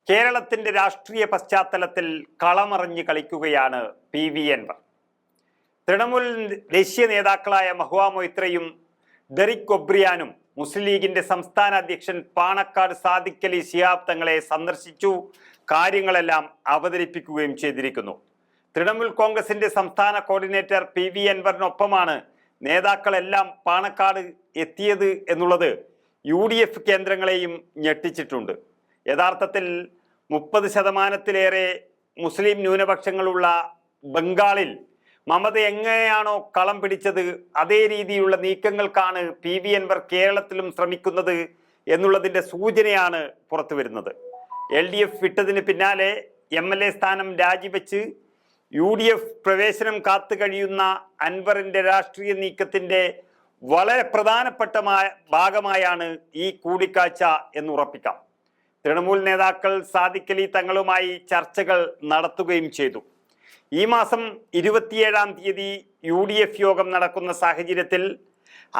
കേരളത്തിന്റെ രാഷ്ട്രീയ പശ്ചാത്തലത്തിൽ കളമറിഞ്ഞ് കളിക്കുകയാണ് പി.വി. അൻവർ. തൃണമൂൽ ദേശീയ നേതാക്കളായ മഹുവ മൊയ്ത്രയും ഡെറിക് ഒബ്രിയാനും മുസ്ലിം ലീഗിന്റെ സംസ്ഥാന അധ്യക്ഷൻ പാണക്കാട് സാദിഖ് അലി ശിഹാബ് തങ്ങളെ സന്ദർശിച്ചു, കാര്യങ്ങളെല്ലാം അവതരിപ്പിക്കുകയും ചെയ്തിരിക്കുന്നു. തൃണമൂൽ കോൺഗ്രസിന്റെ സംസ്ഥാന കോർഡിനേറ്റർ പി.വി. അൻവറിനൊപ്പമാണ് നേതാക്കളെല്ലാം പാണക്കാട് എത്തിയത് എന്നുള്ളത് UDF കേന്ദ്രങ്ങളെയും ഞെട്ടിച്ചിട്ടുണ്ട്. യഥാർത്ഥത്തിൽ 30% മുസ്ലിം ന്യൂനപക്ഷങ്ങളുള്ള ബംഗാളിൽ മമത എങ്ങനെയാണോ കളം പിടിച്ചത് അതേ രീതിയിലുള്ള നീക്കങ്ങൾക്കാണ് പി.വി. അൻവർ കേരളത്തിലും ശ്രമിക്കുന്നത് എന്നുള്ളതിൻ്റെ സൂചനയാണ് പുറത്തു വരുന്നത്. LDF വിട്ടതിന് പിന്നാലെ MLA സ്ഥാനം രാജിവെച്ച് UDF പ്രവേശനം കാത്തു കഴിയുന്ന അൻവറിൻ്റെ രാഷ്ട്രീയ നീക്കത്തിൻ്റെ വളരെ പ്രധാനപ്പെട്ട ഭാഗമായാണ് ഈ കൂടിക്കാഴ്ച എന്നുറപ്പിക്കാം. തൃണമൂൽ നേതാക്കൾ സാദിഖ് അലി തങ്ങളുമായി ചർച്ചകൾ നടത്തുകയും ചെയ്തു. ഈ മാസം 27-ാം തീയതി UDF യോഗം നടക്കുന്ന സാഹചര്യത്തിൽ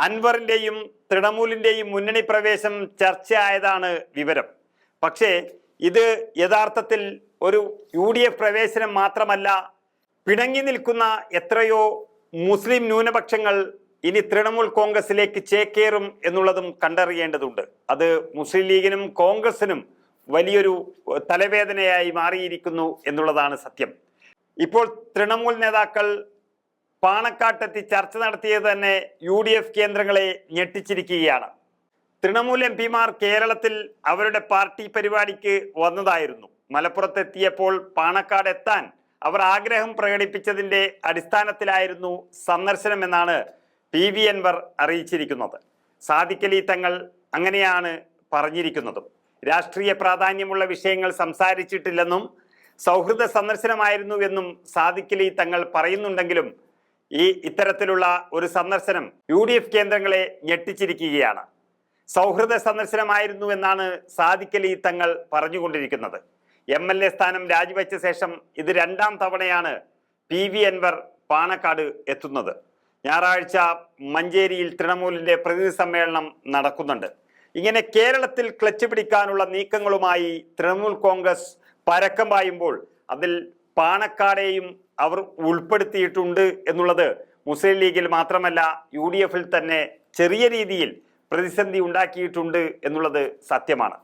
അൻവറിൻ്റെയും തൃണമൂലിൻ്റെയും മുന്നണി പ്രവേശം ചർച്ചയായതാണ് വിവരം. പക്ഷേ ഇത് യഥാർത്ഥത്തിൽ ഒരു UDF പ്രവേശനം മാത്രമല്ല, പിണങ്ങി നിൽക്കുന്ന എത്രയോ മുസ്ലിം ന്യൂനപക്ഷങ്ങൾ ഇനി തൃണമൂൽ കോൺഗ്രസിലേക്ക് ചേക്കേറും എന്നുള്ളതും കണ്ടറിയേണ്ടതുണ്ട്. അത് മുസ്ലിം ലീഗിനും കോൺഗ്രസിനും വലിയൊരു തലവേദനയായി മാറിയിരിക്കുന്നു എന്നുള്ളതാണ് സത്യം. ഇപ്പോൾ തൃണമൂൽ നേതാക്കൾ പാണക്കാട്ടെത്തി ചർച്ച നടത്തിയത് തന്നെ UDF കേന്ദ്രങ്ങളെ ഞെട്ടിച്ചിരിക്കുകയാണ്. തൃണമൂൽ MP-മാർ കേരളത്തിൽ അവരുടെ പാർട്ടി പരിപാടിക്ക് വന്നതായിരുന്നു. മലപ്പുറത്തെത്തിയപ്പോൾ പാണക്കാട് എത്താൻ അവർ ആഗ്രഹം പ്രകടിപ്പിച്ചതിൻ്റെ അടിസ്ഥാനത്തിലായിരുന്നു സന്ദർശനമെന്നാണ് പി.വി. അൻവർ അറിയിച്ചിരിക്കുന്നത്. സാദിഖ് അലി തങ്ങൾ അങ്ങനെയാണ് പറഞ്ഞിരിക്കുന്നതും. രാഷ്ട്രീയ പ്രാധാന്യമുള്ള വിഷയങ്ങൾ സംസാരിച്ചിട്ടില്ലെന്നും സൗഹൃദ സന്ദർശനമായിരുന്നുവെന്നും സാദിഖ് അലി തങ്ങൾ പറയുന്നുണ്ടെങ്കിലും ഇത്തരത്തിലുള്ള ഒരു സന്ദർശനം UDF കേന്ദ്രങ്ങളെ ഞെട്ടിച്ചിരിക്കുകയാണ്. സൗഹൃദ സന്ദർശനമായിരുന്നു എന്നാണ് സാദിഖ് അലി തങ്ങൾ പറഞ്ഞുകൊണ്ടിരിക്കുന്നത്. MLA സ്ഥാനം രാജിവെച്ച ശേഷം ഇത് 2-ാം തവണയാണ് പി.വി. അൻവർ പാണക്കാട് എത്തുന്നത്. ഞായറാഴ്ച മഞ്ചേരിയിൽ തൃണമൂലിന്റെ പ്രതിനിധി സമ്മേളനം നടക്കുന്നുണ്ട്. ഇങ്ങനെ കേരളത്തിൽ ക്ലച്ച് പിടിക്കാനുള്ള നീക്കങ്ങളുമായി തൃണമൂൽ കോൺഗ്രസ് പരക്കം പായുമ്പോൾ അതിൽ പാണക്കാടെയും അവർ ഉൾപ്പെടുത്തിയിട്ടുണ്ട് എന്നുള്ളത് മുസ്ലിം ലീഗിൽ മാത്രമല്ല UDF-ൽ തന്നെ ചെറിയ രീതിയിൽ പ്രതിസന്ധി ഉണ്ടാക്കിയിട്ടുണ്ട് എന്നുള്ളത് സത്യമാണ്.